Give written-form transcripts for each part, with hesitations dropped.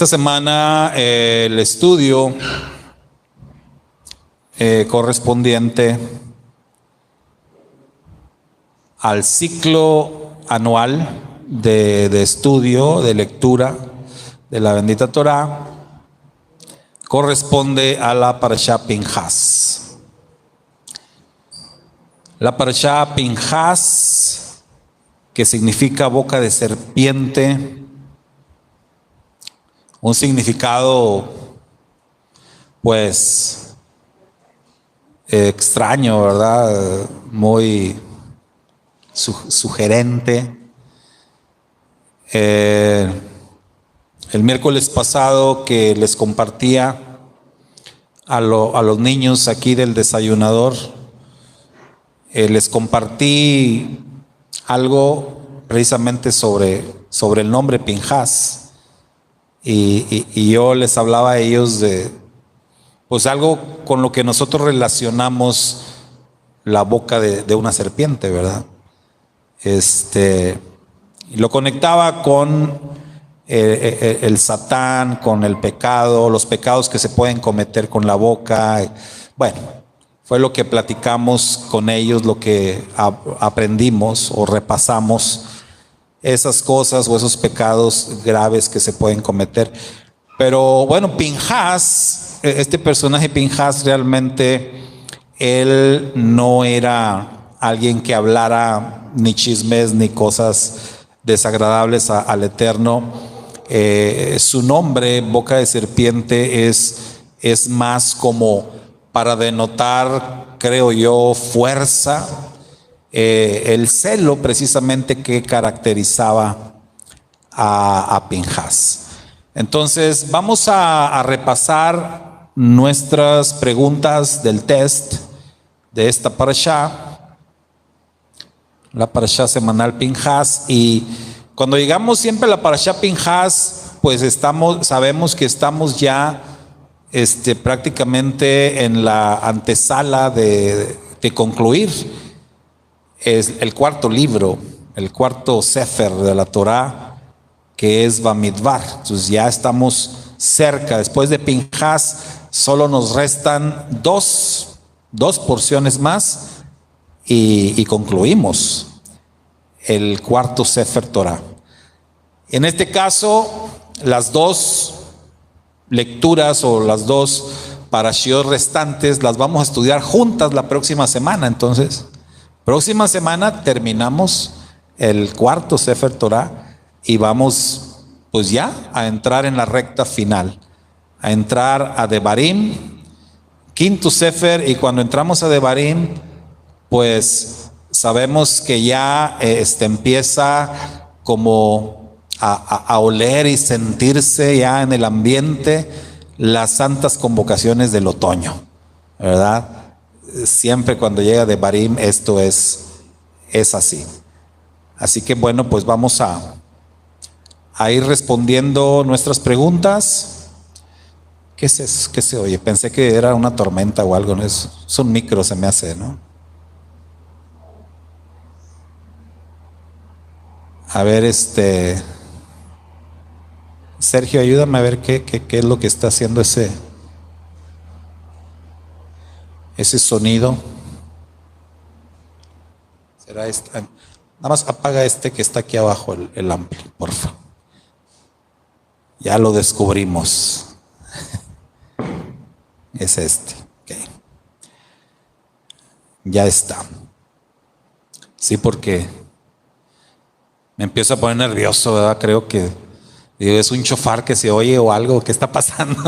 Esta semana el estudio correspondiente al ciclo anual de estudio, de lectura de la bendita Torá, corresponde a la Parashá Pinhas. La Parashá Pinhas, que significa boca de serpiente, un significado pues extraño, ¿verdad? Muy sugerente. El miércoles pasado que les compartía a los niños aquí del desayunador, les compartí algo precisamente sobre el nombre Pinhas. Y yo les hablaba a ellos de pues algo con lo que nosotros relacionamos la boca de una serpiente, ¿verdad? Y lo conectaba con el Satán, con el pecado, los pecados que se pueden cometer con la boca. Bueno, fue lo que platicamos con ellos, lo que aprendimos o repasamos, esas cosas o esos pecados graves que se pueden cometer. Pero bueno, Pinhas, este personaje Pinhas, realmente él no era alguien que hablara ni chismes ni cosas desagradables al Eterno. Su nombre, boca de serpiente, es más como para denotar, creo yo, fuerza, el celo precisamente que caracterizaba a Pinhas. Entonces vamos a repasar nuestras preguntas del test de esta parashá, la parashá semanal Pinhas. Y cuando llegamos siempre a la parashá Pinhas, pues sabemos que estamos ya prácticamente en la antesala de concluir. Es el cuarto libro, el cuarto Sefer de la Torá, que es Bamidbar. Entonces ya estamos cerca. Después de Pinhas solo nos restan dos porciones más y concluimos el cuarto Sefer Torá. En este caso, las dos lecturas o las dos parashiot restantes las vamos a estudiar juntas la próxima semana. Entonces, próxima semana terminamos el cuarto Sefer Torá y vamos pues ya a entrar en la recta final, a entrar a Devarim, quinto Sefer. Y cuando entramos a Devarim, pues sabemos que ya empieza como a oler y sentirse ya en el ambiente las santas convocaciones del otoño, ¿verdad? Siempre cuando llega Devarim esto es así. Así que bueno, pues vamos a ir respondiendo nuestras preguntas. ¿Qué es eso? ¿Qué se oye? Pensé que era una tormenta o algo, ¿no? Es un micro, se me hace, ¿no? A ver, Sergio, ayúdame a ver qué es lo que está haciendo ese sonido. Será nada más apaga que está aquí abajo, el ampli, por favor. Ya lo descubrimos. Es okay. Ya está. Sí, porque me empiezo a poner nervioso, ¿verdad? Creo que es un chofar que se oye o algo que está pasando.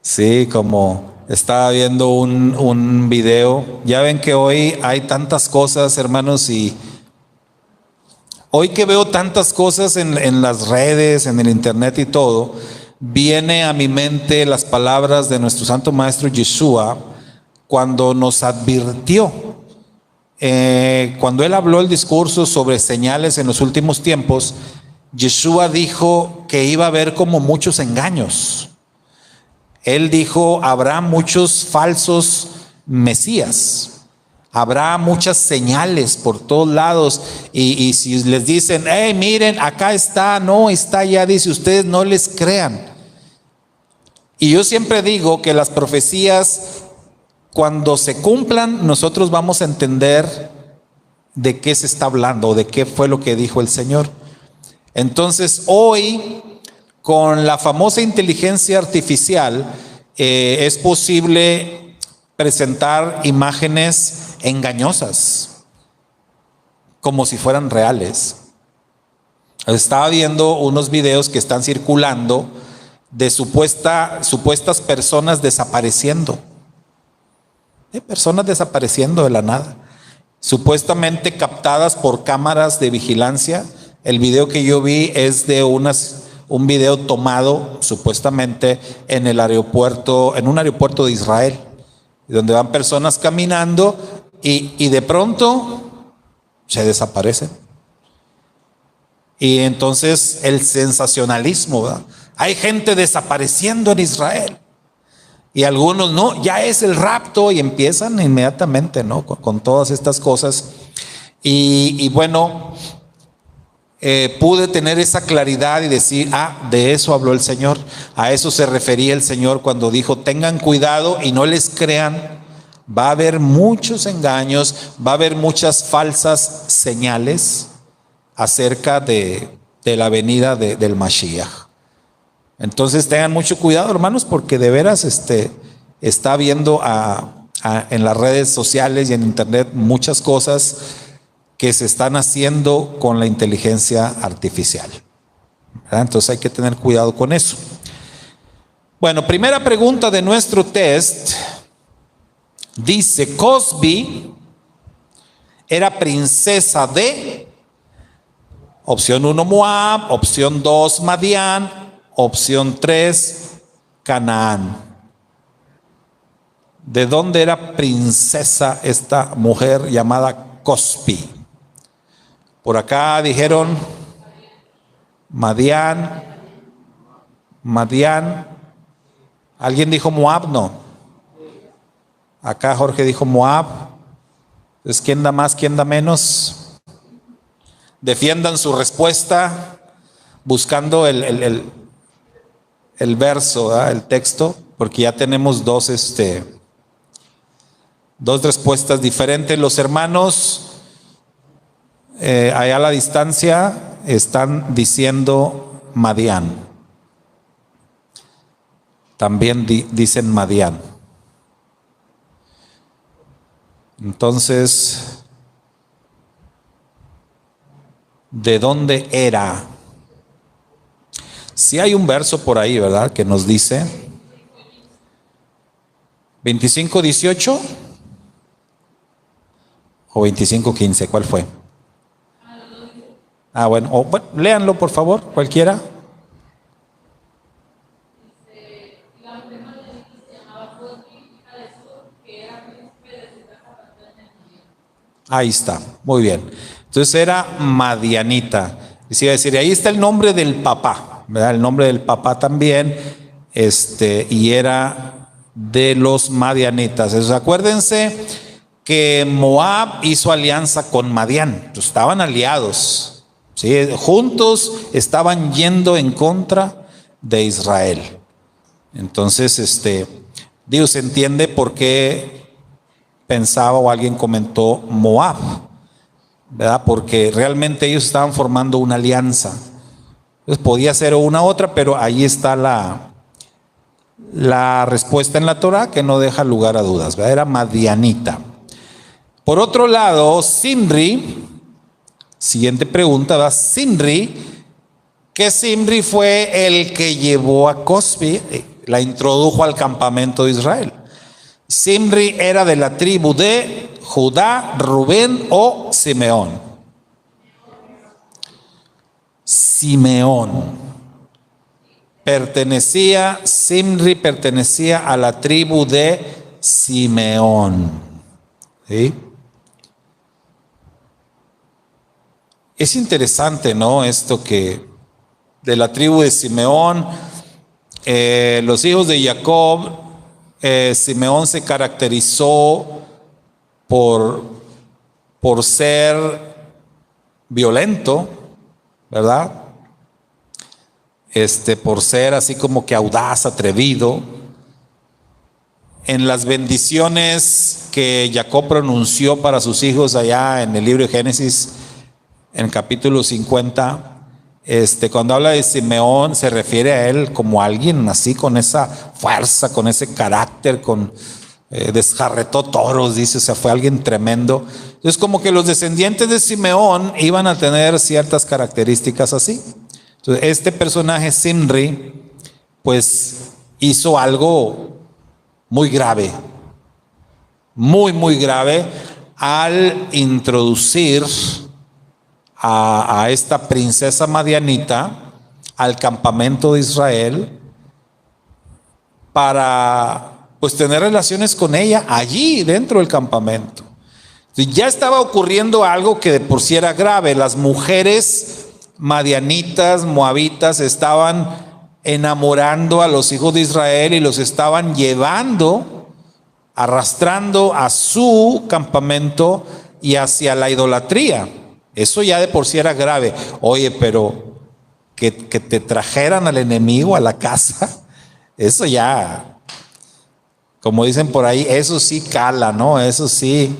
Sí, como estaba viendo un video. Ya ven que hoy hay tantas cosas, hermanos, y hoy que veo tantas cosas en las redes, en el internet y todo, viene a mi mente las palabras de nuestro santo maestro Yeshua cuando nos advirtió, cuando él habló el discurso sobre señales en los últimos tiempos. Yeshua dijo que iba a haber como muchos engaños. Él dijo, habrá muchos falsos mesías. Habrá muchas señales por todos lados y si les dicen, hey, miren, acá está, no, está allá, dice, ustedes no les crean. Y yo siempre digo que las profecías, cuando se cumplan, nosotros vamos a entender de qué se está hablando, o de qué fue lo que dijo el Señor. Entonces, hoy, con la famosa inteligencia artificial, es posible presentar imágenes engañosas, como si fueran reales. Estaba viendo unos videos que están circulando de supuestas personas desapareciendo. Personas desapareciendo de la nada, supuestamente captadas por cámaras de vigilancia. El video que yo vi es de un video tomado supuestamente en el aeropuerto, en un aeropuerto de Israel, donde van personas caminando y de pronto se desaparecen. Y entonces el sensacionalismo, ¿verdad? Hay gente desapareciendo en Israel. Y algunos, no, ya es el rapto, y empiezan inmediatamente, ¿no? Con todas estas cosas. Y bueno, pude tener esa claridad y decir, de eso habló el Señor. A eso se refería el Señor cuando dijo, tengan cuidado y no les crean. Va a haber muchos engaños, va a haber muchas falsas señales acerca de la venida del Mashiach. Entonces tengan mucho cuidado, hermanos, porque de veras está viendo en las redes sociales y en internet muchas cosas que se están haciendo con la inteligencia artificial, ¿verdad? Entonces hay que tener cuidado con eso. Bueno, primera pregunta de nuestro test. Dice, Cosbi era princesa de, opción 1 Moab, opción 2 Madián, opción 3, Canaán. ¿De dónde era princesa esta mujer llamada Cosbi? Por acá dijeron Madián. ¿Alguien dijo Moab? No. Acá Jorge dijo Moab. Entonces, ¿quién da más, quién da menos? Defiendan su respuesta buscando el verso, ¿verdad? El texto, porque ya tenemos dos respuestas diferentes. Los hermanos allá a la distancia están diciendo Madián. También dicen Madián. Entonces, ¿de dónde era? Si hay un verso por ahí, ¿verdad? Que nos dice 25:18 o 25:15, ¿cuál fue? Bueno, léanlo por favor, cualquiera. Ahí está, muy bien. Entonces era madianita. Iba a decir, ahí está el nombre del papá, ¿verdad? El nombre del papá también, y era de los madianitas. Entonces, acuérdense que Moab hizo alianza con Madián. Entonces, estaban aliados, ¿sí? Juntos estaban yendo en contra de Israel. Entonces, se entiende por qué pensaba o alguien comentó Moab, ¿verdad? Porque realmente ellos estaban formando una alianza. Entonces podía ser una u otra, pero ahí está la respuesta en la Torah, que no deja lugar a dudas, ¿verdad? Era madianita. Por otro lado, Zimri, siguiente pregunta, ¿verdad? Zimri fue el que llevó a Cosbi, la introdujo al campamento de Israel. Zimri era de la tribu de Judá, Rubén o Simeón. Zimri pertenecía a la tribu de Simeón. ¿Sí? Es interesante, ¿no? Esto que de la tribu de Simeón, los hijos de Jacob, Simeón se caracterizó por, por ser violento, ¿verdad? Por ser así como que audaz, atrevido. En las bendiciones que Jacob pronunció para sus hijos allá en el libro de Génesis, en el capítulo 50, cuando habla de Simeón, se refiere a él como alguien así con esa fuerza, con ese carácter, desjarretó toros, dice, o sea, fue alguien tremendo. Entonces, como que los descendientes de Simeón iban a tener ciertas características así. Entonces, este personaje Zimri, pues hizo algo muy grave, muy grave, al introducir a esta princesa madianita al campamento de Israel para pues tener relaciones con ella allí dentro del campamento. Entonces, ya estaba ocurriendo algo que de por sí era grave. Las mujeres madianitas, moabitas, estaban enamorando a los hijos de Israel y los estaban llevando, arrastrando a su campamento y hacia la idolatría. Eso ya de por sí era grave. Oye, pero que te trajeran al enemigo a la casa, eso ya, como dicen por ahí, eso sí cala, ¿no? Eso sí,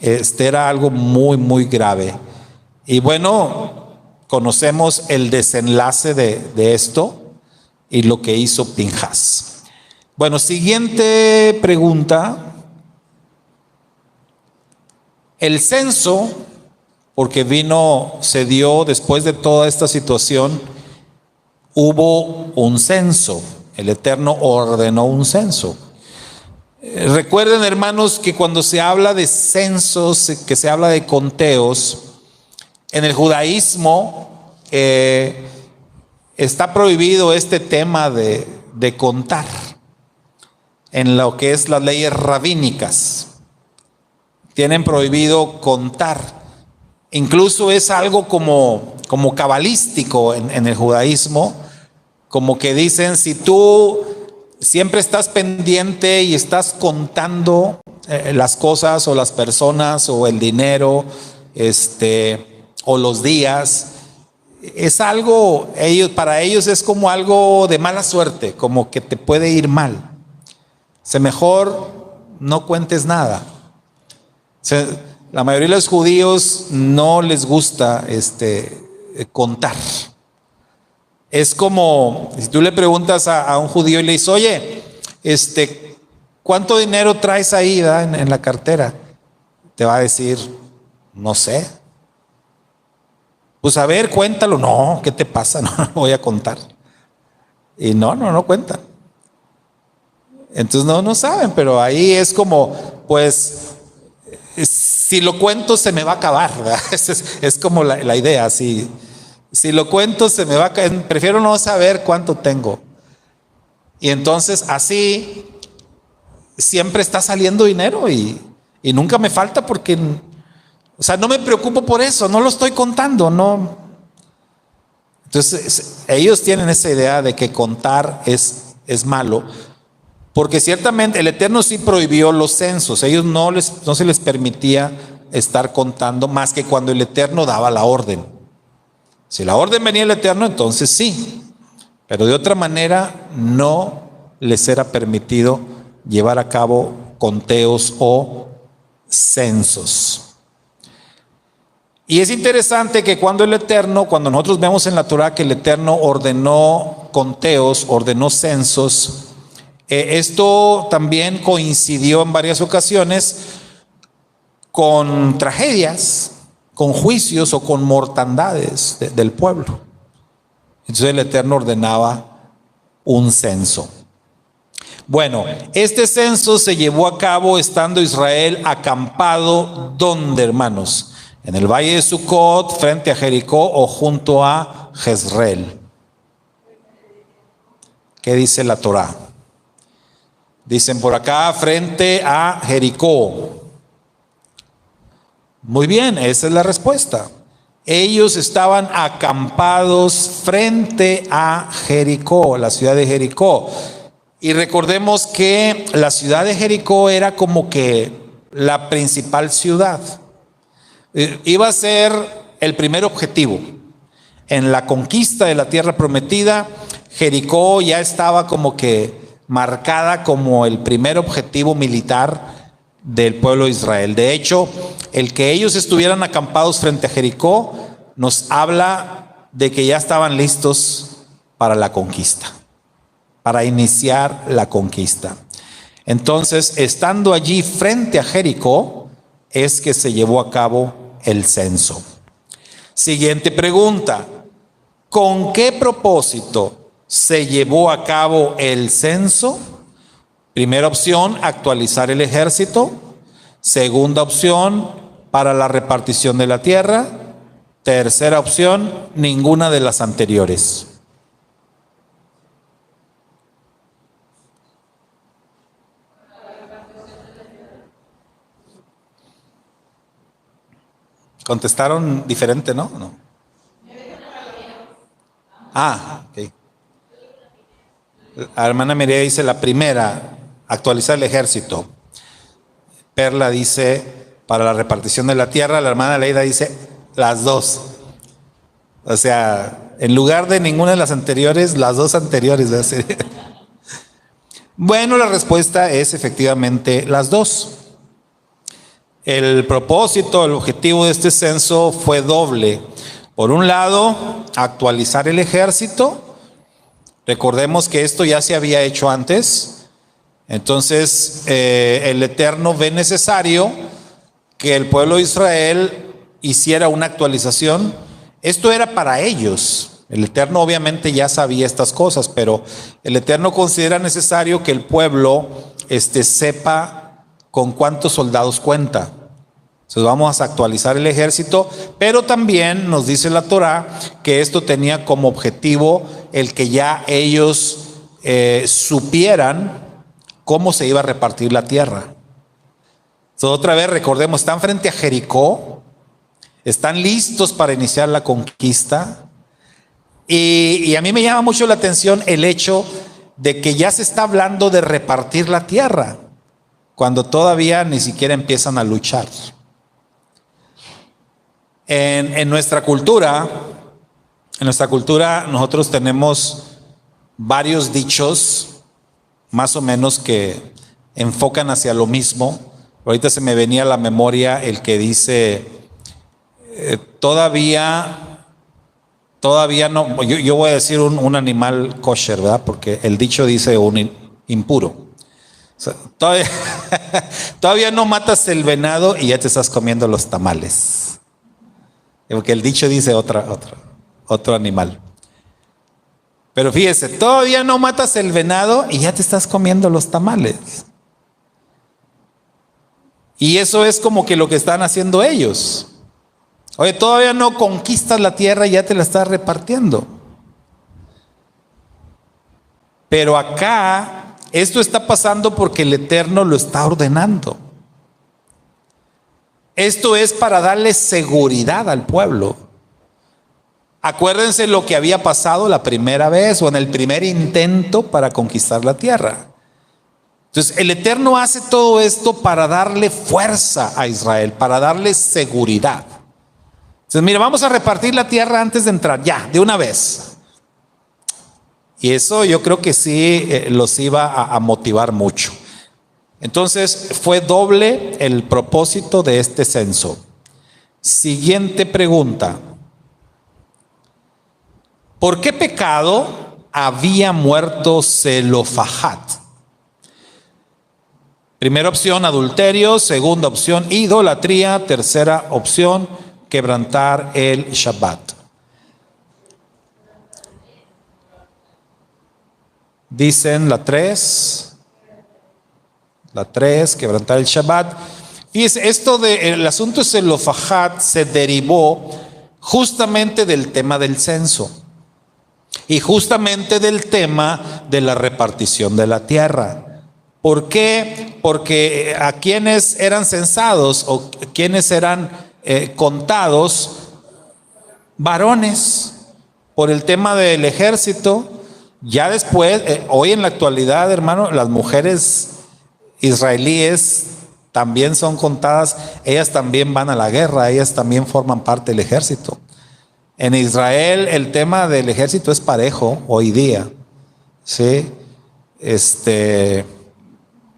era algo muy grave. Y bueno, conocemos el desenlace de esto y lo que hizo Pinjas. Bueno, siguiente pregunta. El censo, porque se dio después de toda esta situación, hubo un censo. El Eterno ordenó un censo. Recuerden, hermanos, que cuando se habla de censos, que se habla de conteos, en el judaísmo está prohibido este tema de contar en lo que es las leyes rabínicas. Tienen prohibido contar. Incluso es algo como cabalístico en el judaísmo, como que dicen, si tú siempre estás pendiente y estás contando las cosas o las personas o el dinero, o los días, es algo, para ellos es como algo de mala suerte, como que te puede ir mal. Mejor no cuentes nada. La mayoría de los judíos no les gusta contar. Es como si tú le preguntas a un judío y le dices, oye, ¿cuánto dinero traes ahí en la cartera? Te va a decir, no sé. Pues a ver, cuéntalo. No, ¿qué te pasa? No, no voy a contar. Y no cuentan. Entonces no saben, pero ahí es como, pues, si lo cuento se me va a acabar, ¿verdad? Es como la idea, si lo cuento se me va a caer, prefiero no saber cuánto tengo. Y entonces así siempre está saliendo dinero y nunca me falta porque, o sea, no me preocupo por eso, no lo estoy contando, no. Entonces ellos tienen esa idea de que contar es malo, porque ciertamente el Eterno sí prohibió los censos. Ellos no se les permitía estar contando más que cuando el Eterno daba la orden. Si la orden venía del Eterno, entonces sí, pero de otra manera no les era permitido llevar a cabo conteos o censos. Y es interesante que cuando nosotros vemos en la Torah que el Eterno ordenó conteos, ordenó censos, esto también coincidió en varias ocasiones con tragedias, con juicios o con mortandades del pueblo. Entonces el Eterno ordenaba un censo. Bueno, este censo se llevó a cabo estando Israel acampado, ¿dónde, hermanos? En el valle de Sucot, frente a Jericó o junto a Jezreel. ¿Qué dice la Torá? Dicen por acá, frente a Jericó. Muy bien, esa es la respuesta. Ellos estaban acampados frente a Jericó, la ciudad de Jericó. Y recordemos que la ciudad de Jericó era como que la principal ciudad. Iba a ser el primer objetivo. En la conquista de la tierra prometida, Jericó ya estaba como que marcada como el primer objetivo militar del pueblo de Israel. De hecho, el que ellos estuvieran acampados frente a Jericó nos habla de que ya estaban listos para la conquista, para iniciar la conquista. Entonces, estando allí frente a Jericó, es que se llevó a cabo el censo. Siguiente pregunta: ¿con qué propósito se llevó a cabo el censo? Primera opción, actualizar el ejército. Segunda opción, para la repartición de la tierra. Tercera opción, ninguna de las anteriores. Contestaron diferente, ¿no? No. Ok. La hermana María dice la primera, actualizar el ejército. Perla dice para la repartición de la tierra. La hermana Leida dice las dos. O sea, en lugar de ninguna de las anteriores, las dos anteriores. Bueno, la respuesta es efectivamente las dos. El propósito, el objetivo de este censo fue doble. Por un lado, actualizar el ejército. Recordemos que esto ya se había hecho antes. Entonces, el Eterno ve necesario que el pueblo de Israel hiciera una actualización. Esto era para ellos. El Eterno obviamente ya sabía estas cosas, pero el Eterno considera necesario que el pueblo sepa con cuántos soldados cuenta. Entonces vamos a actualizar el ejército, pero también nos dice la Torá que esto tenía como objetivo el que ya ellos supieran cómo se iba a repartir la tierra. Entonces, otra vez recordemos, están frente a Jericó, están listos para iniciar la conquista, y a mí me llama mucho la atención el hecho de que ya se está hablando de repartir la tierra, cuando todavía ni siquiera empiezan a luchar. En nuestra cultura nosotros tenemos varios dichos más o menos que enfocan hacia lo mismo. Ahorita se me venía a la memoria el que dice todavía no, yo voy a decir un animal kosher, ¿verdad? Porque el dicho dice un impuro. O sea, todavía no matas el venado y ya te estás comiendo los tamales. Porque el dicho dice otro animal. Pero fíjese, todavía no matas el venado y ya te estás comiendo los tamales. Y eso es como que lo que están haciendo ellos. Oye, todavía no conquistas la tierra y ya te la estás repartiendo. Pero acá, esto está pasando porque el Eterno lo está ordenando. Esto es para darle seguridad al pueblo. Acuérdense lo que había pasado la primera vez o en el primer intento para conquistar la tierra. Entonces, el Eterno hace todo esto para darle fuerza a Israel, para darle seguridad. Entonces, mira, vamos a repartir la tierra antes de entrar, ya, de una vez. Y eso yo creo que sí los iba a motivar mucho. Entonces fue doble el propósito de este censo. Siguiente pregunta: ¿por qué pecado había muerto Zelofajad? Primera opción, adulterio. Segunda opción, idolatría. Tercera opción, quebrantar el Shabbat. Dicen la 3. La 3, quebrantar el Shabbat. Fíjese, esto del asunto de Zelofajad se derivó justamente del tema del censo y justamente del tema de la repartición de la tierra. ¿Por qué? Porque a quienes eran censados o quienes eran contados, varones, por el tema del ejército. Ya después, hoy en la actualidad, hermano, las mujeres israelíes también son contadas, ellas también van a la guerra, ellas también forman parte del ejército. En Israel el tema del ejército es parejo hoy día, ¿sí?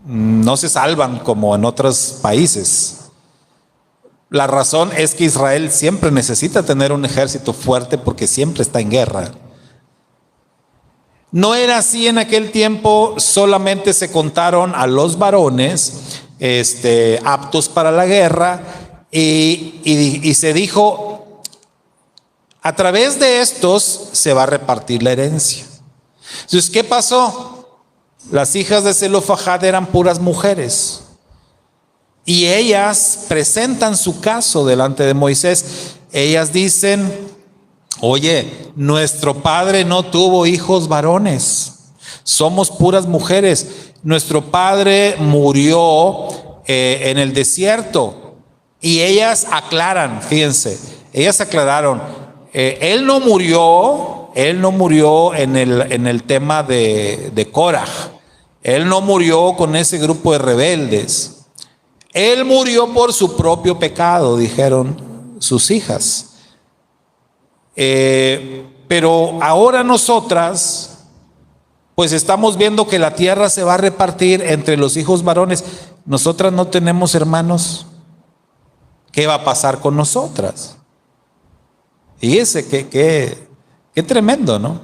No se salvan como en otros países. La razón es que Israel siempre necesita tener un ejército fuerte porque siempre está en guerra. No era así en aquel tiempo, solamente se contaron a los varones aptos para la guerra y se dijo, a través de estos se va a repartir la herencia. Entonces, ¿qué pasó? Las hijas de Zelofajad eran puras mujeres. Y ellas presentan su caso delante de Moisés. Ellas dicen, oye, nuestro padre no tuvo hijos varones. Somos puras mujeres. Nuestro padre murió en el desierto. Y ellas aclaran, fíjense, ellas aclararon, él no murió en el tema de Korah. Él no murió con ese grupo de rebeldes. Él murió por su propio pecado, dijeron sus hijas. Pero ahora nosotras, pues estamos viendo que la tierra se va a repartir entre los hijos varones. Nosotras no tenemos hermanos. ¿Qué va a pasar con nosotras? Fíjese qué tremendo, ¿no?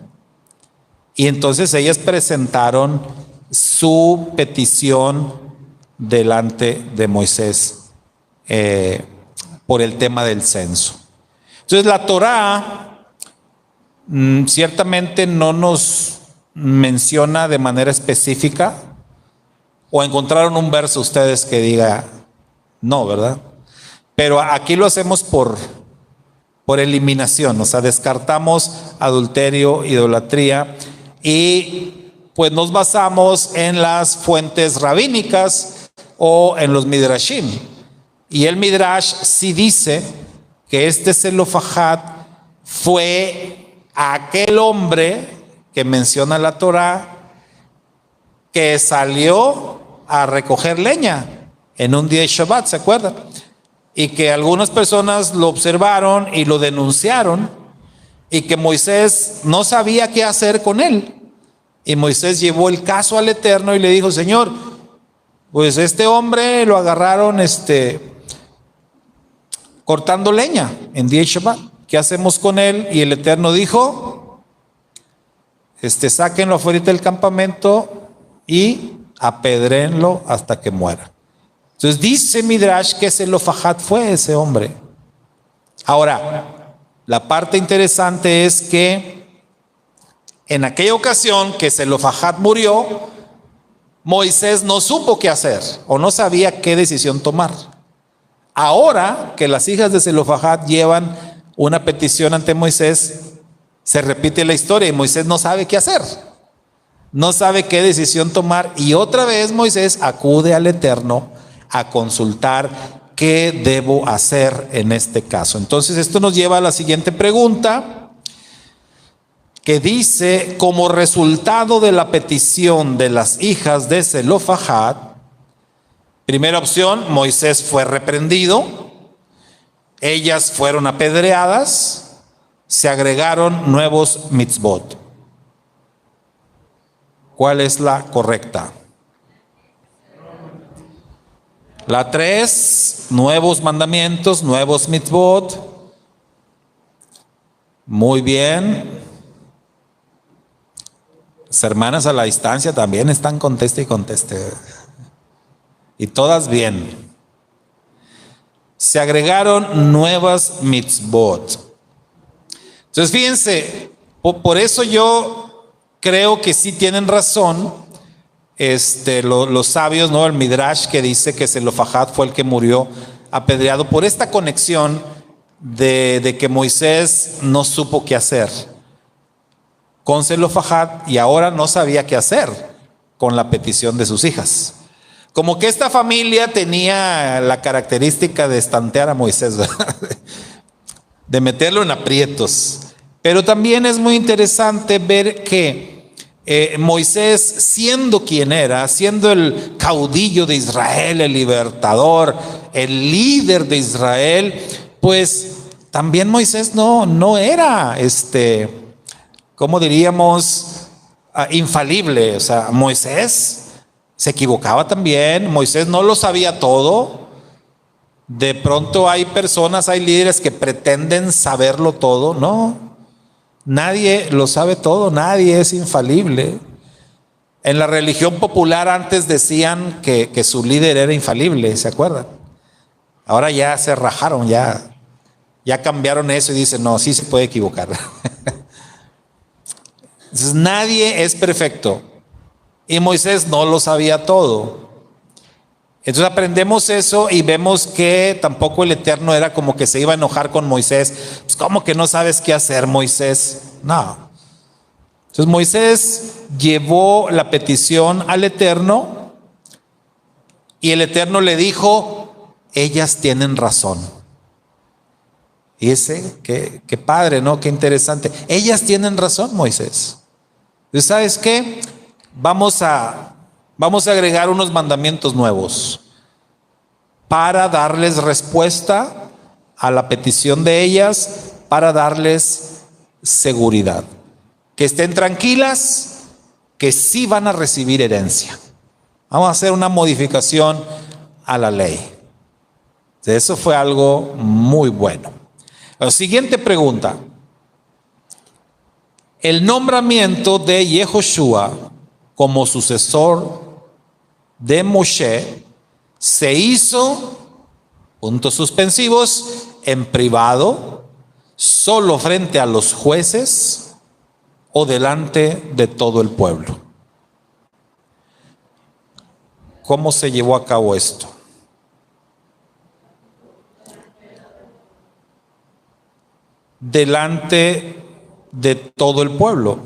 Y entonces ellas presentaron su petición delante de Moisés por el tema del censo. Entonces la Torá ciertamente no nos menciona de manera específica, o encontraron un verso ustedes que diga no, ¿verdad? Pero aquí lo hacemos por eliminación, o sea, descartamos adulterio, idolatría, y pues nos basamos en las fuentes rabínicas o en los midrashim. Y el midrash sí dice que Zelofajad fue aquel hombre que menciona la Torá que salió a recoger leña en un día de Shabbat, ¿se acuerdan? Y que algunas personas lo observaron y lo denunciaron, y que Moisés no sabía qué hacer con él. Y Moisés llevó el caso al Eterno y le dijo, Señor, pues este hombre lo agarraron cortando leña en día de Shabbat. ¿Qué hacemos con él? Y el Eterno dijo, sáquenlo afuera del campamento y apedréenlo hasta que muera. Entonces dice Midrash que Zelofajad fue ese hombre. Ahora, la parte interesante es que en aquella ocasión que Zelofajad murió, Moisés no supo qué hacer o no sabía qué decisión tomar. Ahora que las hijas de Zelofajad llevan una petición ante Moisés, se repite la historia y Moisés no sabe qué hacer, no sabe qué decisión tomar, y otra vez Moisés acude al Eterno a consultar qué debo hacer en este caso. Entonces esto nos lleva a la siguiente pregunta, que dice, como resultado de la petición de las hijas de Zelofajad, primera opción, Moisés fue reprendido, ellas fueron apedreadas, se agregaron nuevos mitzvot. ¿Cuál es la correcta? La 3, nuevos mandamientos, nuevos mitzvot. Muy bien. Las hermanas a la distancia también están conteste y conteste. Y todas bien. Se agregaron nuevas mitzvot. Entonces fíjense, por eso yo creo que sí tienen razón los sabios, ¿no? El Midrash que dice que Zelofajad fue el que murió apedreado por esta conexión de que Moisés no supo qué hacer con Zelofajad y ahora no sabía qué hacer con la petición de sus hijas. Como que esta familia tenía la característica de estantear a Moisés, ¿verdad? De meterlo en aprietos. Pero también es muy interesante ver que Moisés, siendo quien era, siendo el caudillo de Israel, el libertador, el líder de Israel, pues también Moisés no era, ¿cómo diríamos? Infalible. O sea, Moisés se equivocaba también. Moisés no lo sabía todo. De pronto hay personas, hay líderes que pretenden saberlo todo. No, nadie lo sabe todo, nadie es infalible. En la religión popular antes decían que su líder era infalible, ¿se acuerdan? Ahora ya se rajaron, ya cambiaron eso y dicen, no, sí se puede equivocar. Entonces nadie es perfecto y Moisés no lo sabía todo. Entonces aprendemos eso y vemos que tampoco el Eterno era como que se iba a enojar con Moisés. Pues, ¿cómo que no sabes qué hacer, Moisés? No. Entonces Moisés llevó la petición al Eterno y el Eterno le dijo, ellas tienen razón. Y qué padre, ¿no? Qué interesante. Ellas tienen razón, Moisés. Entonces, ¿sabes qué? Vamos a agregar unos mandamientos nuevos para darles respuesta a la petición de ellas, para darles seguridad. Que estén tranquilas, que sí van a recibir herencia. Vamos a hacer una modificación a la ley. Eso fue algo muy bueno. La siguiente pregunta. El nombramiento de Yehoshua como sucesor de Moshe se hizo, puntos suspensivos, en privado, solo frente a los jueces o delante de todo el pueblo. ¿Cómo se llevó a cabo esto? Delante de todo el pueblo.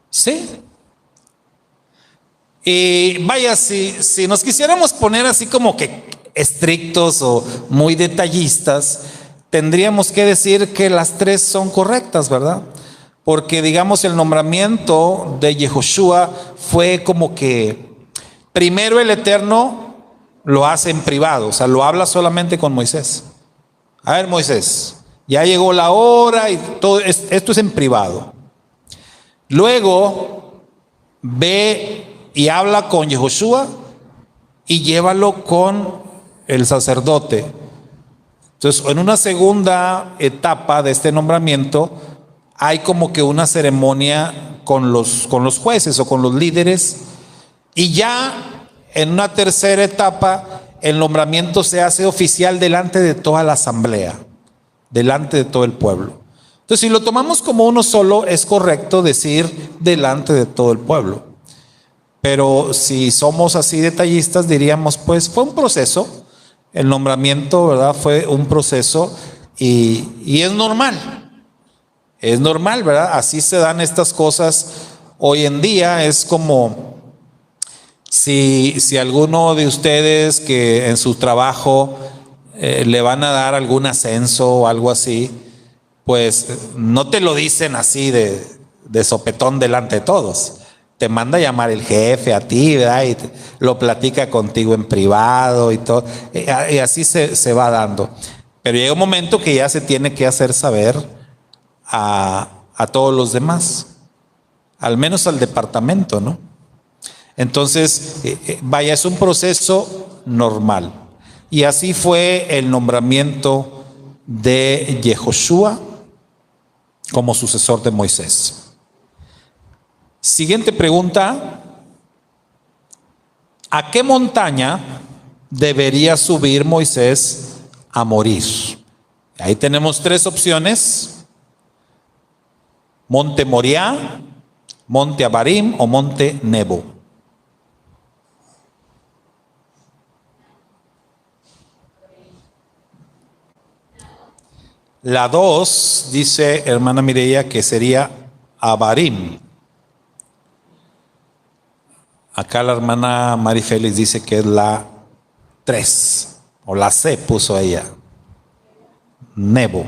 Sí. Y vaya, si nos quisiéramos poner así como que estrictos o muy detallistas, tendríamos que decir que las tres son correctas, ¿verdad? Porque digamos el nombramiento de Yehoshua fue como que primero el Eterno lo hace en privado, o sea, lo habla solamente con Moisés. A ver, Moisés, ya llegó la hora y todo esto es en privado. Luego ve y habla con Yehoshua y llévalo con el sacerdote. Entonces, en una segunda etapa de este nombramiento, hay como que una ceremonia con los jueces o con los líderes, y ya en una tercera etapa, el nombramiento se hace oficial delante de toda la asamblea, delante de todo el pueblo. Entonces, si lo tomamos como uno solo, es correcto decir delante de todo el pueblo. Pero si somos así detallistas, diríamos, pues fue un proceso. El nombramiento, ¿verdad? Fue un proceso y es normal. Es normal, ¿verdad? Así se dan estas cosas hoy en día. Es como si alguno de ustedes que en su trabajo le van a dar algún ascenso o algo así, pues no te lo dicen así de sopetón delante de todos. Te manda a llamar el jefe a ti, ¿verdad? Y lo platica contigo en privado y todo. Y así se va dando. Pero llega un momento que ya se tiene que hacer saber a todos los demás. Al menos al departamento, ¿no? Entonces, vaya, es un proceso normal. Y así fue el nombramiento de Yehoshua como sucesor de Moisés. Siguiente pregunta. ¿A qué montaña debería subir Moisés a morir? Ahí tenemos tres opciones: Monte Moriah, Monte Abarim o Monte Nebo. La 2 dice hermana Mireya que sería Abarim. Acá la hermana Mari Félix dice que es la 3, o la C puso ella, Nebo.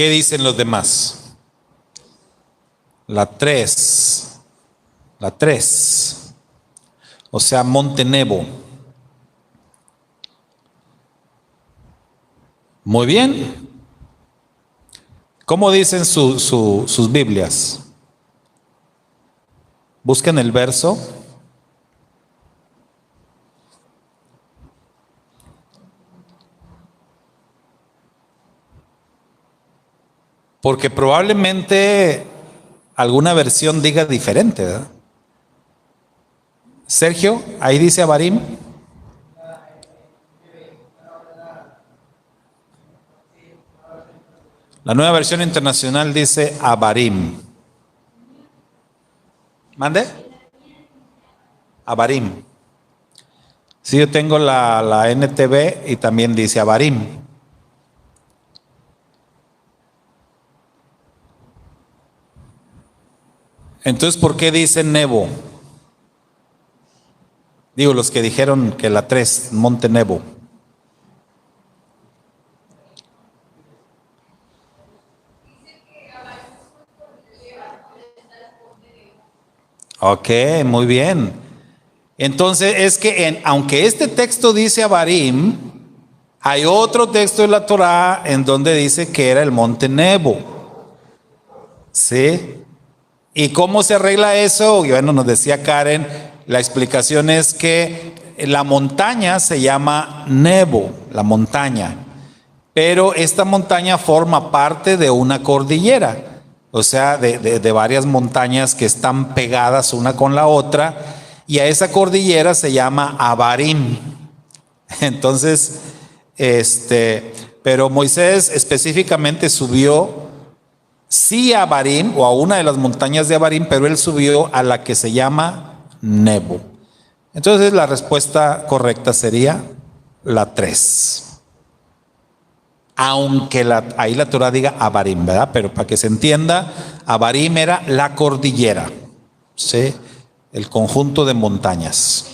¿Qué dicen los demás? La 3. La 3. O sea, Monte Nebo. Muy bien. ¿Cómo dicen sus Biblias? Busquen el verso. Porque probablemente alguna versión diga diferente, ¿verdad? Sergio, ahí dice Abarim. La nueva versión internacional dice Abarim. ¿Mande? Abarim. Sí, yo tengo la NTV y también dice Abarim. Entonces, ¿por qué dice Nebo? Digo, los que dijeron que la 3, Monte Nebo. Ok, muy bien. Entonces, es que aunque este texto dice Abarim, hay otro texto de la Torá en donde dice que era el Monte Nebo. ¿Sí? ¿Y cómo se arregla eso? Y bueno, nos decía Karen, la explicación es que la montaña se llama Nebo, la montaña, pero esta montaña forma parte de una cordillera, o sea, de varias montañas que están pegadas una con la otra, y a esa cordillera se llama Abarim. Entonces, pero Moisés específicamente subió sí a Abarim o a una de las montañas de Abarim, pero él subió a la que se llama Nebo. Entonces la respuesta correcta sería la 3. Aunque ahí la Torah diga Abarim, ¿verdad? Pero para que se entienda, Abarim era la cordillera, ¿sí? El conjunto de montañas.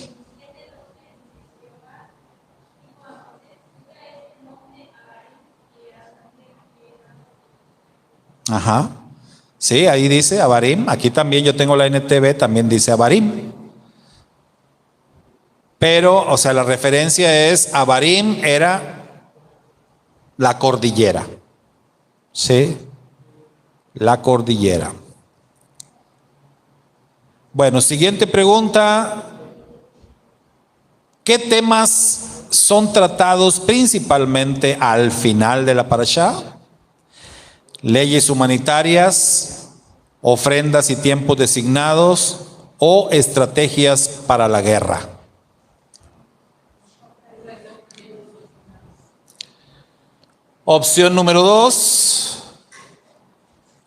Ajá. Sí, ahí dice Abarim. Aquí también yo tengo la NTV, también dice Abarim. Pero, o sea, la referencia es Abarim era la cordillera. Sí, la cordillera. Bueno, siguiente pregunta. ¿Qué temas son tratados principalmente al final de la parashá? Leyes humanitarias, ofrendas y tiempos designados o estrategias para la guerra. Opción número 2,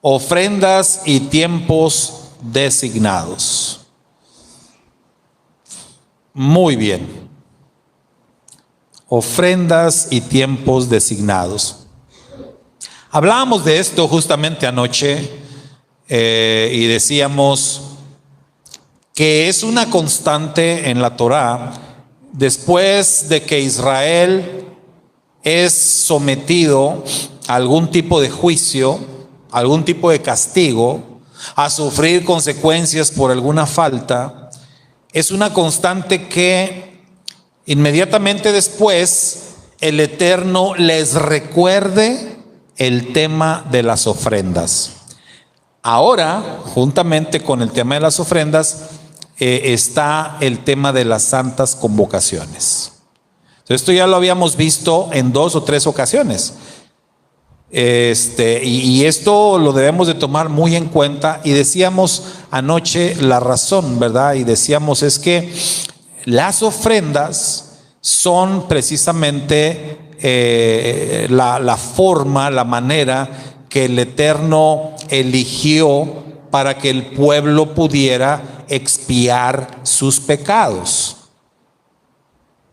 ofrendas y tiempos designados. Muy bien. Ofrendas y tiempos designados. Hablábamos de esto justamente anoche y decíamos que es una constante en la Torá después de que Israel es sometido a algún tipo de juicio, algún tipo de castigo, a sufrir consecuencias por alguna falta. Es una constante que inmediatamente después el Eterno les recuerde el tema de las ofrendas. Ahora, juntamente con el tema de las ofrendas, está el tema de las santas convocaciones. Esto ya lo habíamos visto en 2 o 3 ocasiones. Y esto lo debemos de tomar muy en cuenta. Y decíamos anoche la razón, ¿verdad? Y decíamos es que las ofrendas son precisamente la forma, la manera que el Eterno eligió para que el pueblo pudiera expiar sus pecados.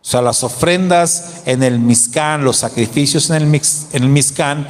O sea, las ofrendas en el Mizcán, los sacrificios en el Mizcán,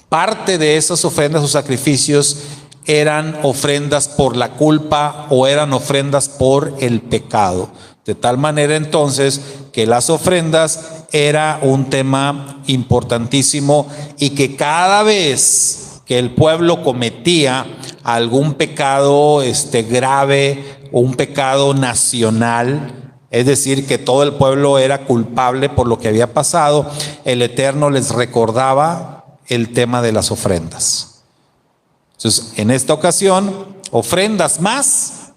parte de esas ofrendas o sacrificios eran ofrendas por la culpa o eran ofrendas por el pecado. De tal manera entonces que las ofrendas era un tema importantísimo y que cada vez que el pueblo cometía algún pecado grave o un pecado nacional, es decir, que todo el pueblo era culpable por lo que había pasado, el Eterno les recordaba el tema de las ofrendas. Entonces, en esta ocasión, ofrendas más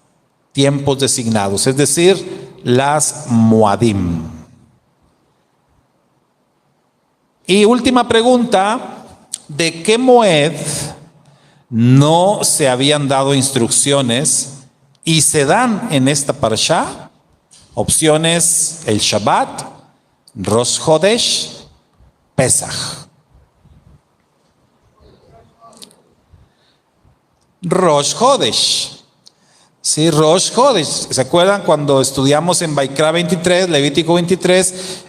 tiempos designados, es decir, las Moadim. Y última pregunta, ¿de qué Moed no se habían dado instrucciones y se dan en esta parashá? Opciones: el Shabbat, Rosh Chodesh, Pesach. Rosh Chodesh. Sí, Rosh Chodesh. ¿Se acuerdan cuando estudiamos en Vaikra 23, Levítico 23?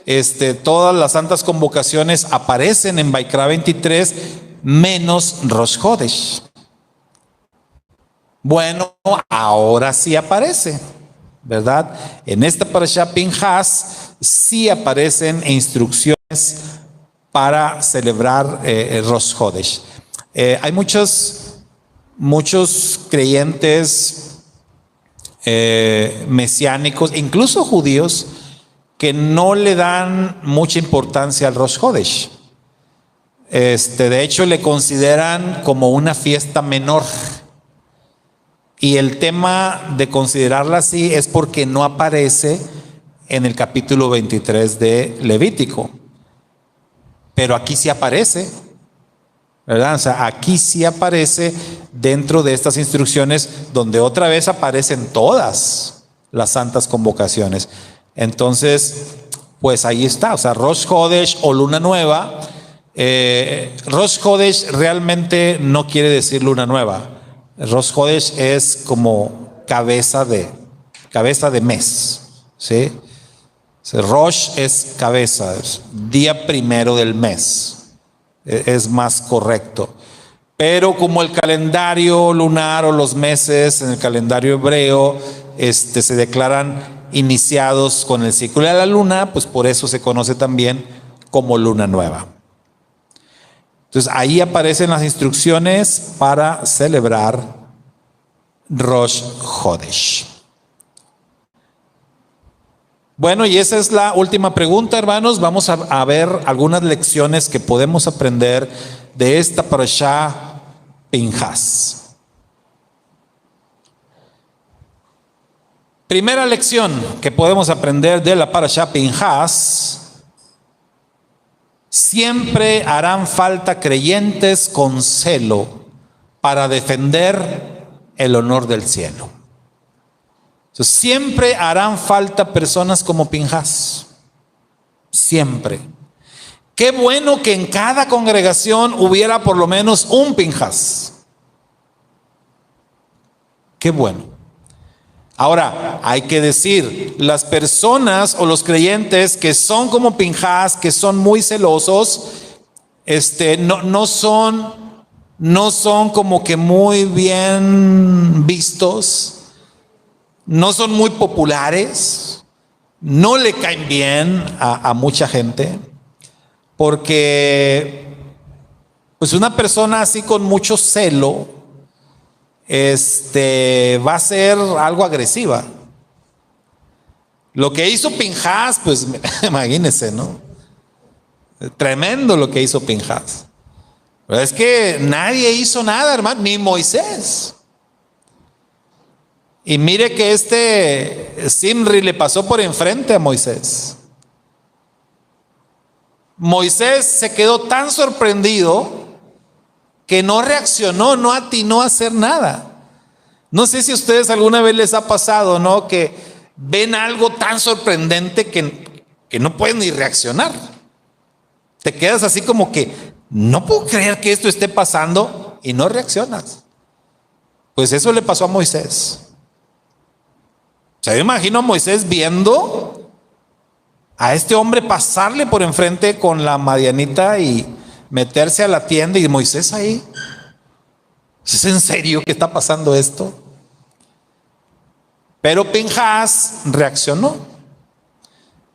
Todas las santas convocaciones aparecen en Vaikra 23, menos Rosh Chodesh. Bueno, ahora sí aparece, ¿verdad? En esta parashá Pinhas sí aparecen instrucciones para celebrar Rosh Chodesh. Hay muchos creyentes mesiánicos, incluso judíos, que no le dan mucha importancia al Rosh Chodesh. De hecho, le consideran como una fiesta menor. Y el tema de considerarla así es porque no aparece en el capítulo 23 de Levítico. Pero aquí sí aparece, ¿verdad? O sea, aquí sí aparece dentro de estas instrucciones, donde otra vez aparecen todas las santas convocaciones. Entonces, pues ahí está. O sea, Rosh Chodesh o luna nueva. Rosh Chodesh realmente no quiere decir luna nueva. Rosh Chodesh es como cabeza de mes, ¿sí? Rosh es cabeza, es día primero del mes, es más correcto. Pero como el calendario lunar o los meses en el calendario hebreo se declaran iniciados con el ciclo de la luna, pues por eso se conoce también como luna nueva. Entonces ahí aparecen las instrucciones para celebrar Rosh Chodesh. Bueno, y esa es la última pregunta, hermanos. Vamos a ver algunas lecciones que podemos aprender de esta parashá Pinhas. Primera lección que podemos aprender de la parashá Pinhas: siempre harán falta creyentes con celo para defender el honor del cielo. Entonces, siempre harán falta personas como Pinhas. Siempre. Qué bueno que en cada congregación hubiera por lo menos un Pinhas. Qué bueno. Ahora, hay que decir, las personas o los creyentes que son como Pinhas, que son muy celosos, no son como que muy bien vistos, no son muy populares, no le caen bien a mucha gente, porque pues una persona así con mucho celo va a ser algo agresiva. Lo que hizo Pinhas, pues imagínense, ¿no? Tremendo lo que hizo Pinhas. Pero es que nadie hizo nada, hermano, ni Moisés. Y mire que Zimri le pasó por enfrente a Moisés. Moisés se quedó tan sorprendido que no reaccionó, no atinó a hacer nada. No sé si a ustedes alguna vez les ha pasado, ¿no? Que ven algo tan sorprendente que no pueden ni reaccionar. Te quedas así como que no puedo creer que esto esté pasando y no reaccionas. Pues eso le pasó a Moisés. O sea, yo imagino a Moisés viendo a este hombre pasarle por enfrente con la madianita y meterse a la tienda, y Moisés ahí. ¿Es en serio que está pasando esto? Pero Pinhas reaccionó.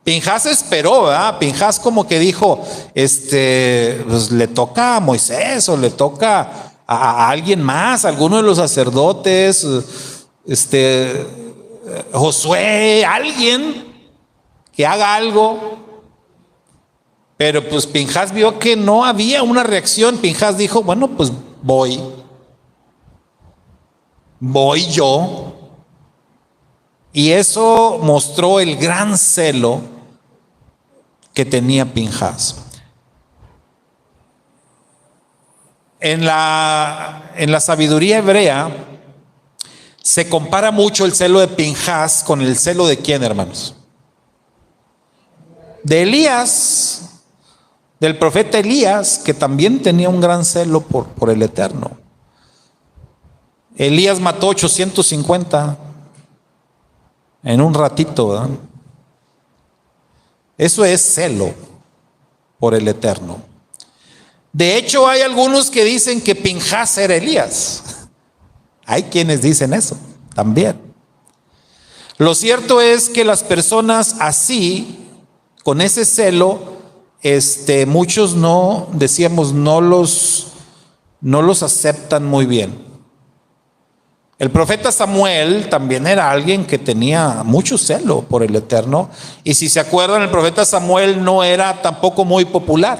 Pinjas esperó, ¿verdad? Pinjas como que dijo, pues le toca a Moisés o le toca a alguien más, a alguno de los sacerdotes, Josué, alguien que haga algo. Pero pues Pinjas vio que no había una reacción. Pinjas dijo, bueno, pues voy yo. Y eso mostró el gran celo que tenía Pinjas. En la sabiduría hebrea se compara mucho el celo de Pinjas con el celo de ¿quién, hermanos? De Elías, del profeta Elías, que también tenía un gran celo por el Eterno. Elías mató 850 en un ratito, ¿verdad? Eso es celo por el Eterno. De hecho, hay algunos que dicen que Pinjas era Elías. Hay quienes dicen eso también. Lo cierto es que las personas así, con ese celo, muchos no los aceptan muy bien. El profeta Samuel también era alguien que tenía mucho celo por el Eterno. Y si se acuerdan, el profeta Samuel no era tampoco muy popular.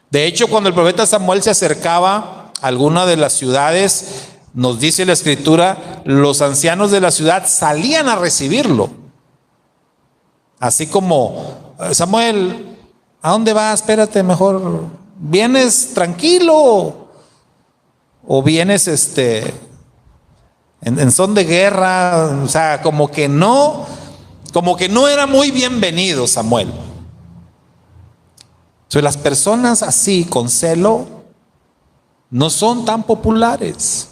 De hecho, cuando el profeta Samuel se acercaba a alguna de las ciudades, nos dice la Escritura, los ancianos de la ciudad salían a recibirlo. Así como, Samuel, ¿a dónde vas? Espérate, mejor, ¿vienes tranquilo? ¿O vienes en son de guerra? O sea, como que no era muy bienvenido Samuel. Entonces, las personas así, con celo, no son tan populares.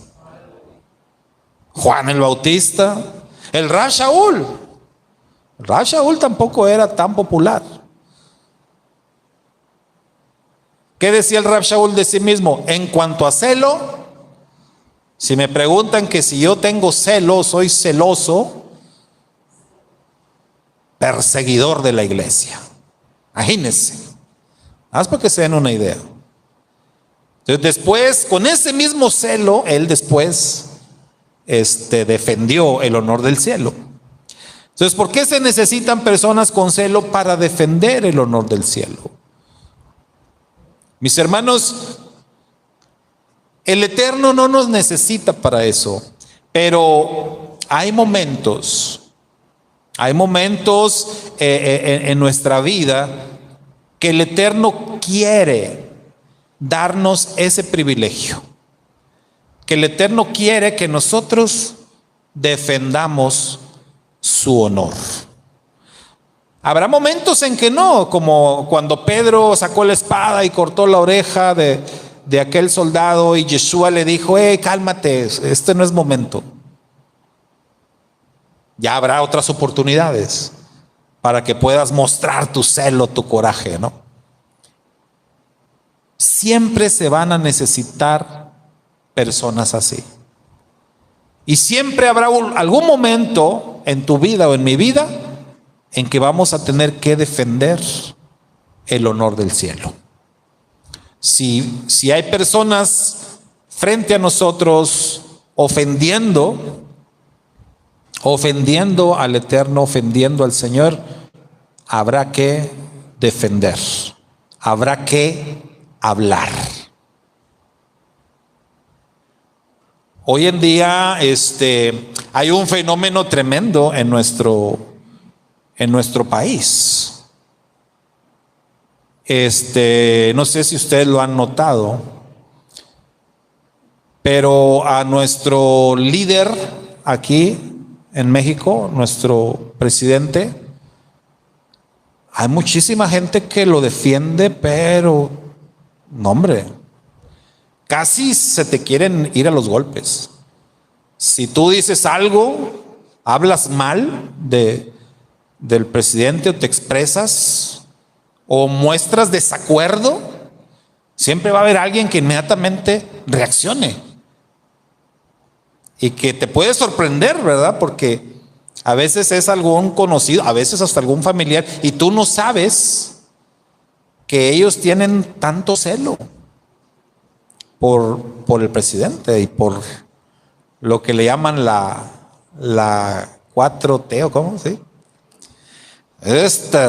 Juan el Bautista, el Rab Shaul. El Rab Shaul tampoco era tan popular. ¿Qué decía el Rab Shaul de sí mismo? En cuanto a celo, si me preguntan que si yo tengo celo, soy celoso, perseguidor de la iglesia. Imagínense. Haz para que se den una idea. Entonces después, con ese mismo celo, él después defendió el honor del cielo. Entonces, ¿por qué se necesitan personas con celo para defender el honor del cielo? Mis hermanos, el Eterno no nos necesita para eso, pero hay momentos en nuestra vida que el Eterno quiere darnos ese privilegio, que el Eterno quiere que nosotros defendamos su honor. Habrá momentos en que no, como cuando Pedro sacó la espada y cortó la oreja de aquel soldado y Yeshua le dijo, cálmate, este no es momento. Ya habrá otras oportunidades para que puedas mostrar tu celo, tu coraje, ¿no? Siempre se van a necesitar personas así. Y siempre habrá algún momento en tu vida o en mi vida en que vamos a tener que defender el honor del cielo. Si hay personas frente a nosotros ofendiendo al Eterno, ofendiendo al Señor, habrá que defender, habrá que hablar. Hoy en día hay un fenómeno tremendo en nuestro país. No sé si ustedes lo han notado, pero a nuestro líder aquí en México, nuestro presidente, hay muchísima gente que lo defiende, pero no, hombre, casi se te quieren ir a los golpes. Si tú dices algo, hablas mal del presidente o te expresas o muestras desacuerdo, siempre va a haber alguien que inmediatamente reaccione y que te puede sorprender, ¿verdad? Porque A veces es algún conocido, a veces hasta algún familiar, y tú no sabes que ellos tienen tanto celo por el presidente y por lo que le llaman la 4T, o cómo, ¿sí?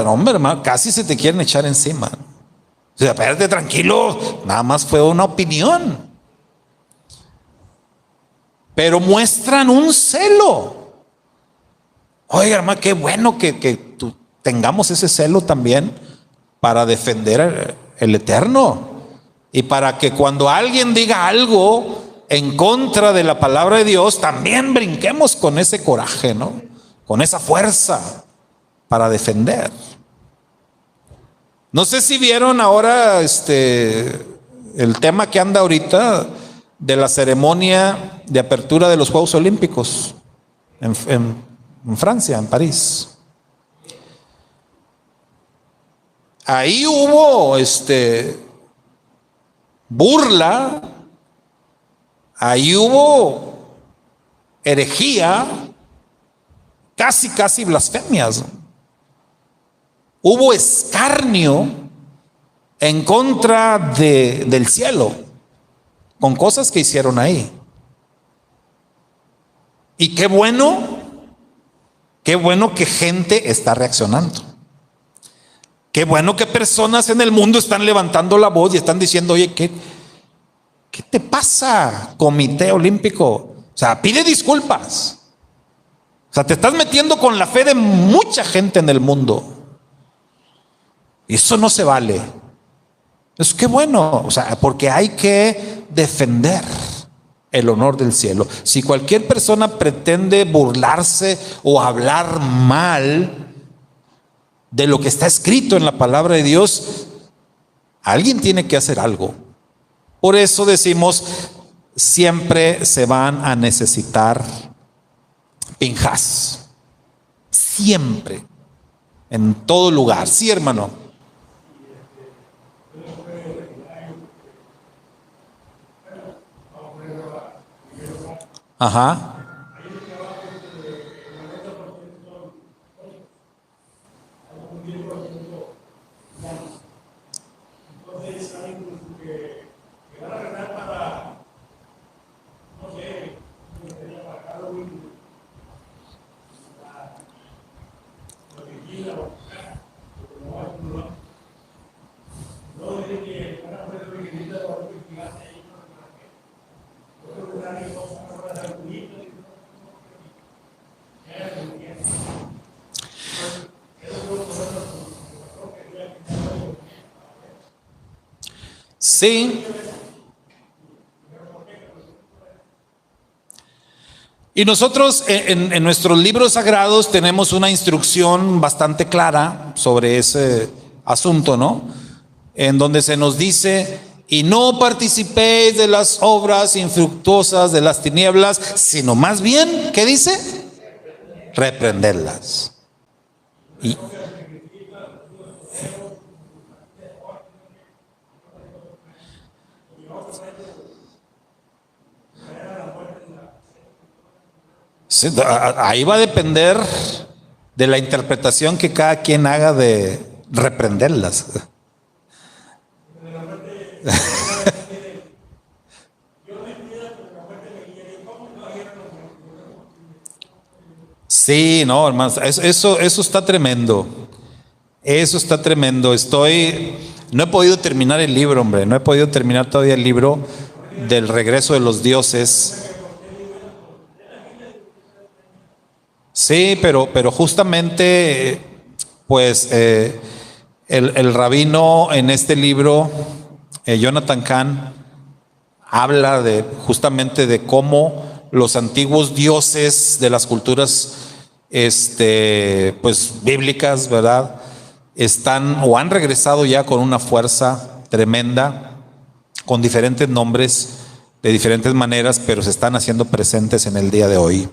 Hombre, hermano, casi se te quieren echar encima. O sea, espérate, tranquilo, nada más fue una opinión. Pero muestran un celo. Oiga, hermano, qué bueno que tengamos ese celo también para defender el eterno. Y para que cuando alguien diga algo en contra de la palabra de Dios, también brinquemos con ese coraje, ¿no? Con esa fuerza para defender. No sé si vieron ahora el tema que anda ahorita de la ceremonia de apertura de los Juegos Olímpicos en Francia, en París. Ahí hubo burla, ahí hubo herejía, casi blasfemias. Hubo escarnio en contra del cielo, con cosas que hicieron ahí. Y qué bueno que gente está reaccionando. Qué bueno que personas en el mundo están levantando la voz y están diciendo, oye, ¿qué te pasa, Comité Olímpico? O sea, pide disculpas. O sea, te estás metiendo con la fe de mucha gente en el mundo. Y eso no se vale. Es que bueno, o sea, porque hay que defender el honor del cielo. Si cualquier persona pretende burlarse o hablar mal de lo que está escrito en la palabra de Dios, alguien tiene que hacer algo. Por eso decimos, siempre se van a necesitar Pinjas. Siempre. En todo lugar. Sí, hermano. Ajá. Sí. Y nosotros en nuestros libros sagrados tenemos una instrucción bastante clara sobre ese asunto, ¿no? En donde se nos dice, y no participéis de las obras infructuosas de las tinieblas, sino más bien, ¿qué dice? Reprenderlas. Y sí, ahí va a depender de la interpretación que cada quien haga de reprenderlas. Sí, no, hermanos, eso está tremendo. Eso está tremendo. No he podido terminar el libro, hombre. No he podido terminar todavía el libro del regreso de los dioses. Sí, pero justamente, pues, el rabino en este libro, Jonathan Cahn, habla justamente de cómo los antiguos dioses de las culturas, pues, bíblicas, ¿verdad? Están o han regresado ya con una fuerza tremenda, con diferentes nombres, de diferentes maneras, pero se están haciendo presentes en el día de hoy.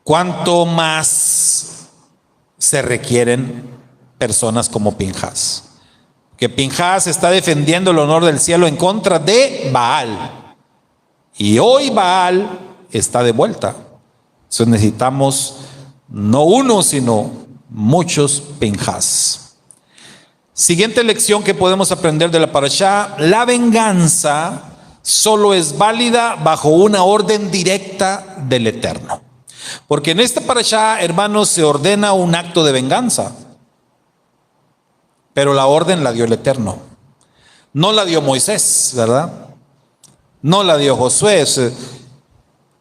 ¿Cuánto más se requieren personas como Pinjas? Que Pinjas está defendiendo el honor del cielo en contra de Baal. Y hoy Baal está de vuelta. Entonces necesitamos No uno, sino muchos Pinhas. Siguiente lección que podemos aprender de la parashá: la venganza solo es válida bajo una orden directa del Eterno. Porque en esta parashá, hermanos, se ordena un acto de venganza, pero la orden la dio el Eterno. No la dio Moisés, ¿verdad? No la dio Josué.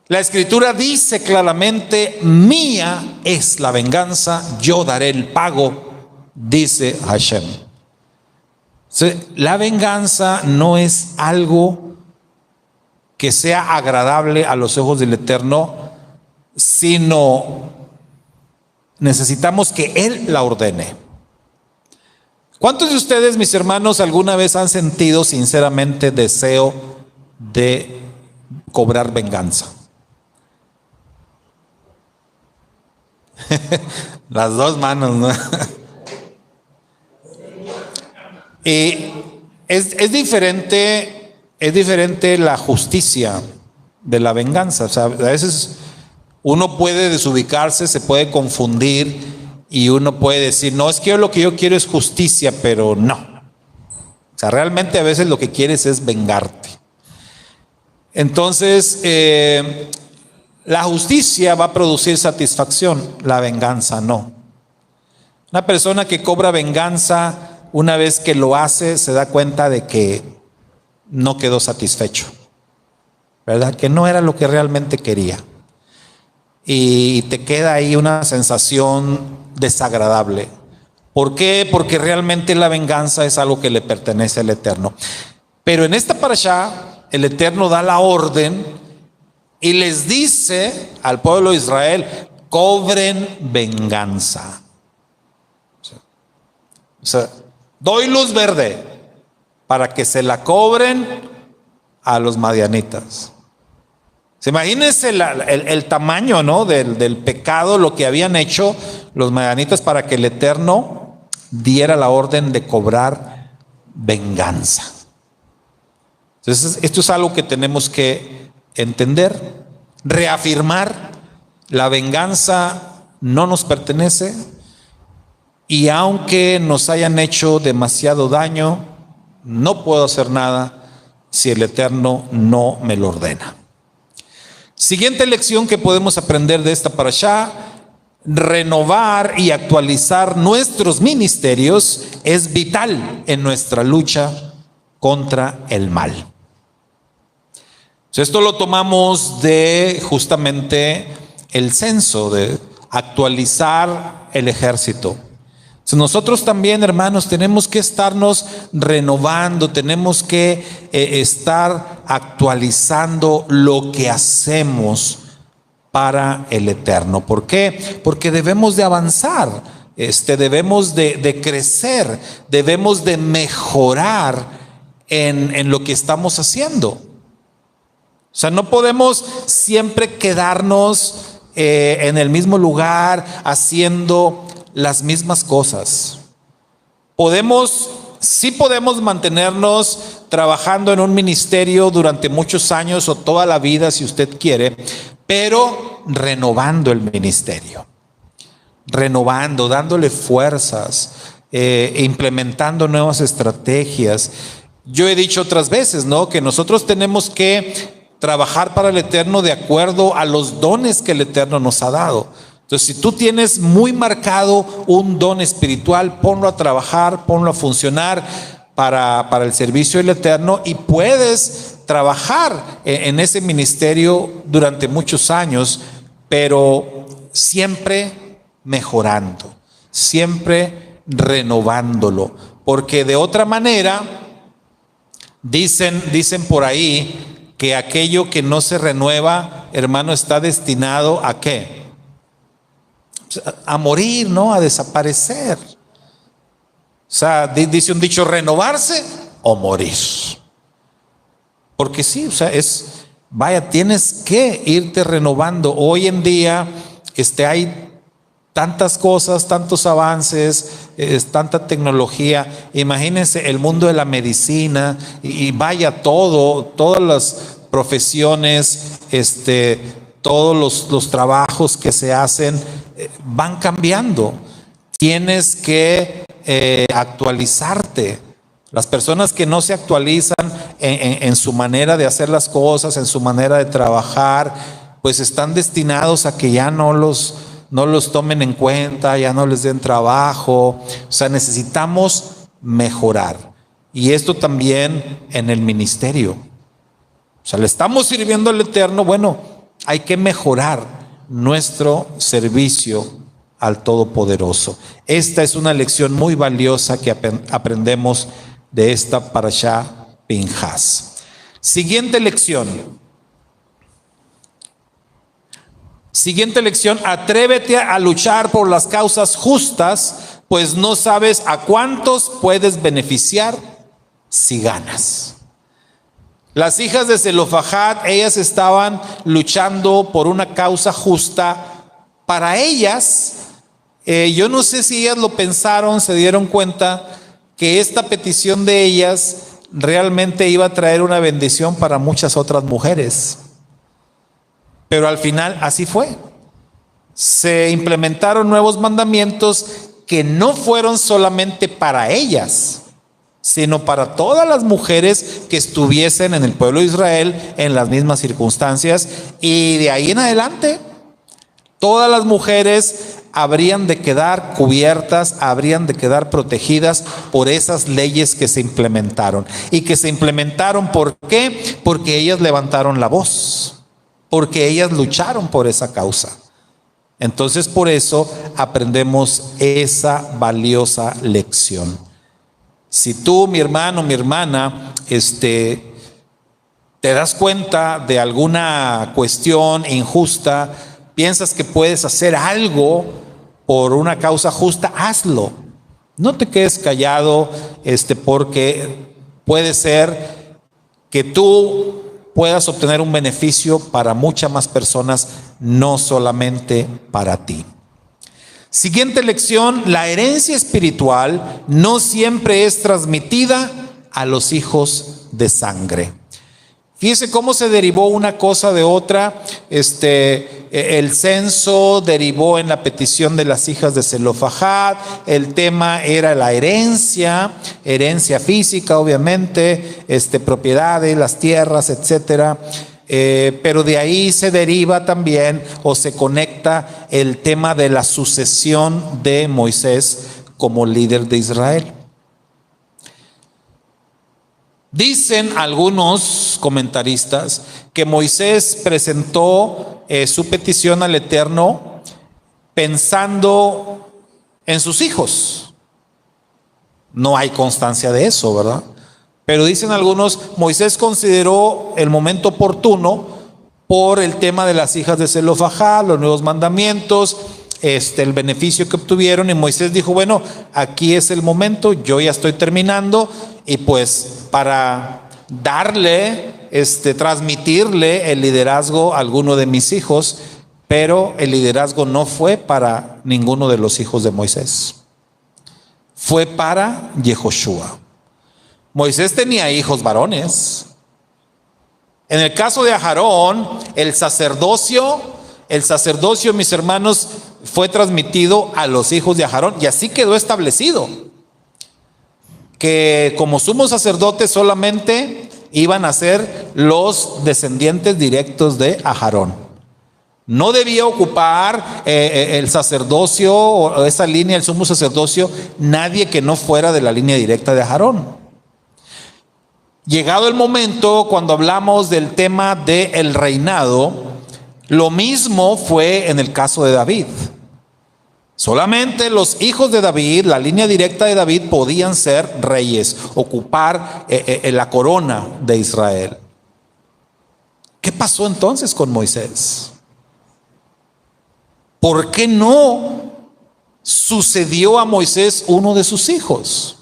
La Escritura dice claramente: mía es la venganza, yo daré el pago, dice Hashem. La venganza no es algo que sea agradable a los ojos del Eterno, sino necesitamos que Él la ordene. ¿Cuántos de ustedes, mis hermanos, alguna vez han sentido sinceramente deseo de cobrar venganza? Las dos manos, ¿no? Y es diferente la justicia de la venganza. O sea, a veces uno puede desubicarse, se puede confundir y uno puede decir: no, es que lo que yo quiero es justicia, pero no. O sea, realmente a veces lo que quieres es vengarte. Entonces, la justicia va a producir satisfacción, la venganza no. Una persona que cobra venganza, una vez que lo hace, se da cuenta de que no quedó satisfecho, ¿verdad? Que no era lo que realmente quería. Y te queda ahí una sensación desagradable. ¿Por qué? Porque realmente la venganza es algo que le pertenece al Eterno. Pero en esta parashá, el Eterno da la orden y les dice al pueblo de Israel: cobren venganza. O sea, doy luz verde para que se la cobren a los madianitas. Imagínense el tamaño, ¿no?, del pecado, lo que habían hecho los madianitas para que el Eterno diera la orden de cobrar venganza. Entonces, esto es algo que tenemos que entender, reafirmar: la venganza no nos pertenece, y aunque nos hayan hecho demasiado daño, no puedo hacer nada si el Eterno no me lo ordena. Siguiente lección que podemos aprender de esta parashá: renovar y actualizar nuestros ministerios es vital en nuestra lucha contra el mal. Esto lo tomamos de justamente el censo, de actualizar el ejército. Nosotros también, hermanos, tenemos que estarnos renovando, tenemos que estar actualizando lo que hacemos para el Eterno. ¿Por qué? Porque debemos de avanzar, debemos de crecer, debemos de mejorar en lo que estamos haciendo. O sea, no podemos siempre quedarnos en el mismo lugar haciendo las mismas cosas. Sí podemos mantenernos trabajando en un ministerio durante muchos años o toda la vida si usted quiere, pero renovando el ministerio, renovando, dándole fuerzas, implementando nuevas estrategias. Yo he dicho otras veces, ¿no?, que nosotros tenemos que trabajar para el Eterno de acuerdo a los dones que el Eterno nos ha dado. Entonces, si tú tienes muy marcado un don espiritual, ponlo a trabajar, ponlo a funcionar para el servicio del Eterno, y puedes trabajar en ese ministerio durante muchos años, pero siempre mejorando, siempre renovándolo, porque de otra manera dicen por ahí que aquello que no se renueva, hermano, está destinado ¿a qué? A morir, ¿no? A desaparecer. O sea, dice un dicho: renovarse o morir. Porque sí, o sea, tienes que irte renovando. Hoy en día hay tantas cosas, tantos avances, tanta tecnología. Imagínense el mundo de la medicina y todas las profesiones, todos los trabajos que se hacen van cambiando. Tienes que actualizarte. Las personas que no se actualizan en su manera de hacer las cosas, en su manera de trabajar, pues están destinados a que ya no los tomen en cuenta, ya no les den trabajo. O sea, necesitamos mejorar. Y esto también en el ministerio. O sea, le estamos sirviendo al Eterno. Bueno, hay que mejorar nuestro servicio al Todopoderoso. Esta es una lección muy valiosa que aprendemos de esta parashá Pinhas. Siguiente lección. Atrévete a luchar por las causas justas, pues no sabes a cuántos puedes beneficiar si ganas. Las hijas de Zelofajad, ellas estaban luchando por una causa justa. Para ellas, yo no sé si ellas lo pensaron, se dieron cuenta que esta petición de ellas realmente iba a traer una bendición para muchas otras mujeres. Pero al final así fue. Se implementaron nuevos mandamientos que no fueron solamente para ellas, sino para todas las mujeres que estuviesen en el pueblo de Israel en las mismas circunstancias. Y de ahí en adelante, todas las mujeres habrían de quedar cubiertas, habrían de quedar protegidas por esas leyes que se implementaron. Y que se implementaron, ¿por qué? Porque ellas levantaron la voz, porque ellas lucharon por esa causa. Entonces, por eso aprendemos esa valiosa lección. Si tú, mi hermano, mi hermana, te das cuenta de alguna cuestión injusta, piensas que puedes hacer algo por una causa justa, hazlo. No te quedes callado, porque puede ser que tú puedas obtener un beneficio para muchas más personas, no solamente para ti. Siguiente lección: la herencia espiritual no siempre es transmitida a los hijos de sangre. Fíjese cómo se derivó una cosa de otra. El censo derivó en la petición de las hijas de Zelofajad. El tema era la herencia física, obviamente, propiedades, las tierras, etcétera. Pero de ahí se deriva también o se conecta el tema de la sucesión de Moisés como líder de Israel. Dicen algunos comentaristas que Moisés presentó su petición al Eterno pensando en sus hijos. No hay constancia de eso, ¿verdad? Pero dicen algunos, Moisés consideró el momento oportuno por el tema de las hijas de Zelofajad, los nuevos mandamientos, el beneficio que obtuvieron, y Moisés dijo, bueno, aquí es el momento, yo ya estoy terminando, y pues para darle, transmitirle el liderazgo a alguno de mis hijos, pero el liderazgo no fue para ninguno de los hijos de Moisés, fue para Yehoshua. Moisés tenía hijos varones. En el caso de Aarón, el sacerdocio, mis hermanos, fue transmitido a los hijos de Aarón, y así quedó establecido que como sumo sacerdote solamente iban a ser los descendientes directos de Aarón. No debía ocupar el sacerdocio o esa línea, el sumo sacerdocio, nadie que no fuera de la línea directa de Aarón. Llegado el momento, cuando hablamos del tema del reinado, lo mismo fue en el caso de David. Solamente los hijos de David, la línea directa de David, podían ser reyes, ocupar la corona de Israel. ¿Qué pasó entonces con Moisés? ¿Por qué no sucedió a Moisés uno de sus hijos?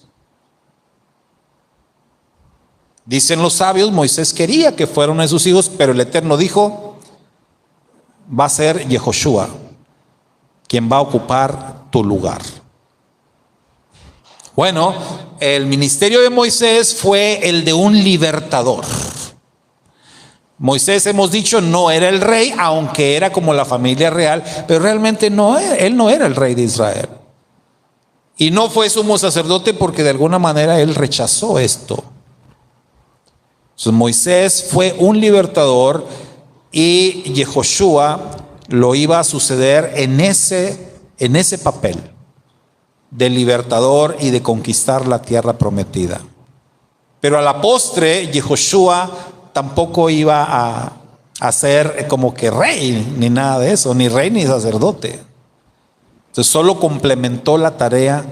Dicen los sabios, Moisés quería que fuera uno de sus hijos, pero el Eterno dijo, va a ser Yehoshua quien va a ocupar tu lugar. Bueno, el ministerio de Moisés fue el de un libertador. Moisés, hemos dicho, no era el rey, aunque era como la familia real, pero realmente no, él no era el rey de Israel. Y no fue sumo sacerdote porque de alguna manera él rechazó esto. Entonces, Moisés fue un libertador y Yehoshua lo iba a suceder en ese papel de libertador y de conquistar la tierra prometida. Pero a la postre, Yehoshua tampoco iba a ser como que rey, ni nada de eso, ni rey ni sacerdote. Entonces solo complementó la tarea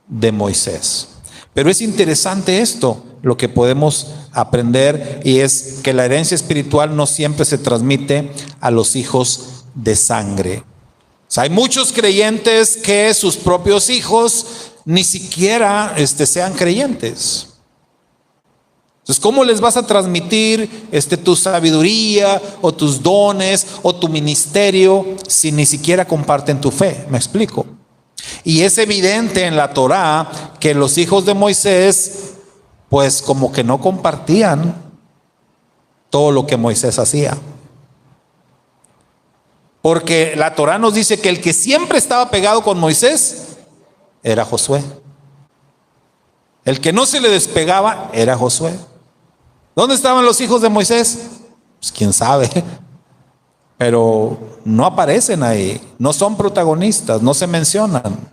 de Moisés. Pero es interesante esto, lo que podemos aprender, y es que la herencia espiritual no siempre se transmite a los hijos de sangre. O sea, hay muchos creyentes que sus propios hijos ni siquiera sean creyentes. Entonces, ¿cómo les vas a transmitir tu sabiduría o tus dones o tu ministerio si ni siquiera comparten tu fe? ¿Me explico? Y es evidente en la Torá que los hijos de Moisés, pues como que no compartían todo lo que Moisés hacía. Porque la Torá nos dice que el que siempre estaba pegado con Moisés era Josué. El que no se le despegaba era Josué. ¿Dónde estaban los hijos de Moisés? Pues quién sabe, pero no aparecen ahí, no son protagonistas, no se mencionan.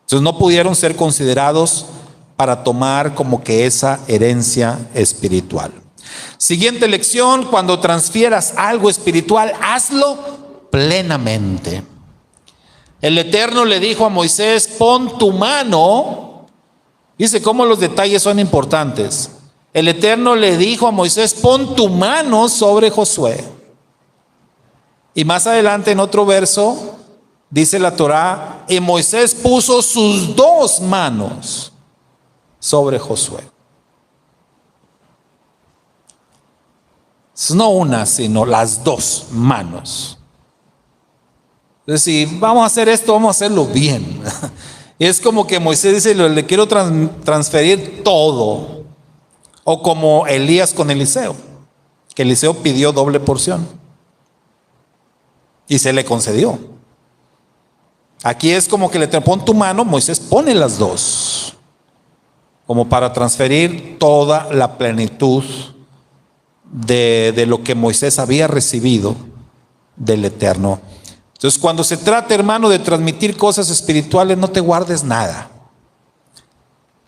Entonces no pudieron ser considerados para tomar como que esa herencia espiritual. Siguiente lección: cuando transfieras algo espiritual, hazlo plenamente. El Eterno le dijo a Moisés: pon tu mano. Dice cómo los detalles son importantes. El Eterno le dijo a Moisés: pon tu mano sobre Josué. Y más adelante en otro verso dice la Torá: y Moisés puso sus dos manos sobre Josué. No una, sino las dos manos. Entonces, si vamos a hacer esto, vamos a hacerlo bien. Es como que Moisés dice: le quiero transferir todo. O como Elías con Eliseo, que Eliseo pidió doble porción y se le concedió. Aquí es como que le pon tu mano, Moisés pone las dos, como para transferir toda la plenitud de lo que Moisés había recibido del Eterno. Entonces, cuando se trata, hermano, de transmitir cosas espirituales, no te guardes nada.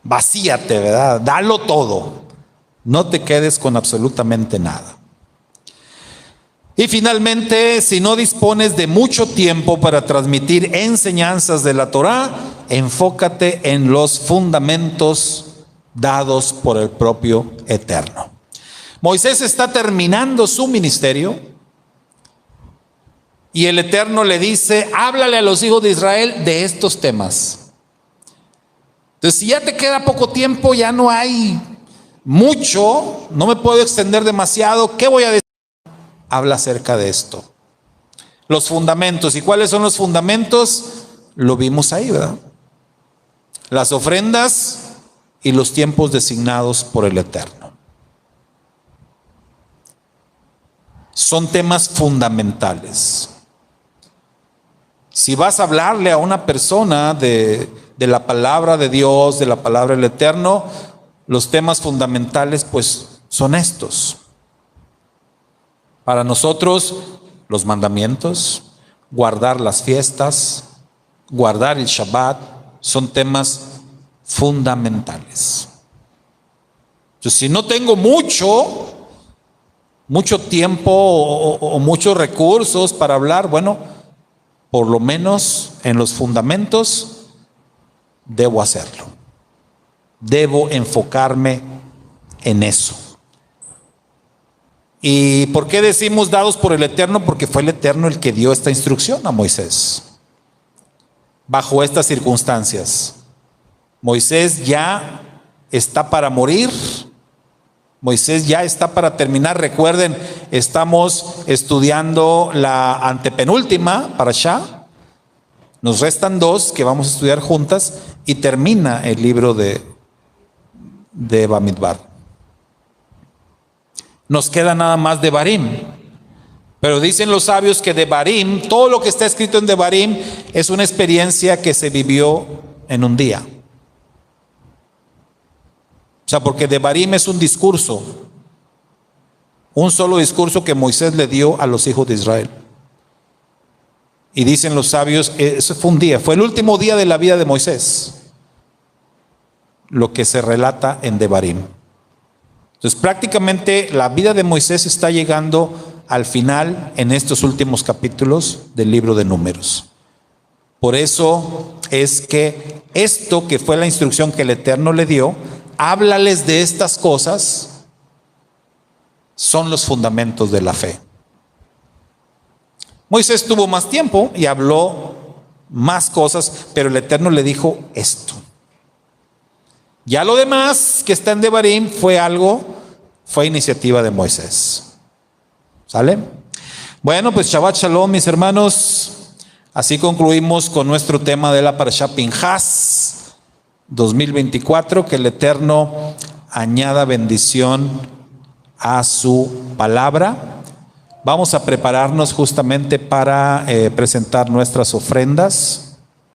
Vacíate, ¿verdad? Dalo todo. No te quedes con absolutamente nada. Y finalmente, si no dispones de mucho tiempo para transmitir enseñanzas de la Torá, enfócate en los fundamentos dados por el propio Eterno. Moisés está terminando su ministerio y el Eterno le dice: háblale a los hijos de Israel de estos temas. Entonces, si ya te queda poco tiempo, ya no hay mucho, no me puedo extender demasiado, ¿qué voy a decir? Habla acerca de esto. Los fundamentos. ¿Y cuáles son los fundamentos? Lo vimos ahí, ¿verdad? Las ofrendas y los tiempos designados por el Eterno. Son temas fundamentales. Si vas a hablarle a una persona de la palabra de Dios, de la palabra del Eterno, los temas fundamentales pues son estos. Para nosotros, los mandamientos, guardar las fiestas, guardar el Shabbat, son temas fundamentales. Entonces, si no tengo mucho tiempo o muchos recursos para hablar, bueno, por lo menos en los fundamentos debo hacerlo. Debo enfocarme en eso. ¿Y por qué decimos dados por el Eterno? Porque fue el Eterno el que dio esta instrucción a Moisés. Bajo estas circunstancias, Moisés ya está para morir. Moisés ya está para terminar. Recuerden, estamos estudiando la antepenúltima parashá. Nos restan dos que vamos a estudiar juntas y termina el libro de Bamidbar. Nos queda nada más Devarim. Pero dicen los sabios que Devarim, todo lo que está escrito en Devarim, es una experiencia que se vivió en un día. O sea, porque Devarim es un discurso, un solo discurso que Moisés le dio a los hijos de Israel. Y dicen los sabios, eso fue un día, fue el último día de la vida de Moisés, lo que se relata en Devarim. Entonces prácticamente la vida de Moisés está llegando al final en estos últimos capítulos del libro de Números. Por eso es que esto que fue la instrucción que el Eterno le dio, háblales de estas cosas, son los fundamentos de la fe. Moisés tuvo más tiempo y habló más cosas, pero el Eterno le dijo esto. Ya lo demás que está en Devarim fue iniciativa de Moisés. ¿Sale? Bueno, pues Shabbat Shalom, mis hermanos. Así concluimos con nuestro tema de la Parashá Pinhas 2024. Que el Eterno añada bendición a su palabra. Vamos a prepararnos justamente para presentar nuestras ofrendas.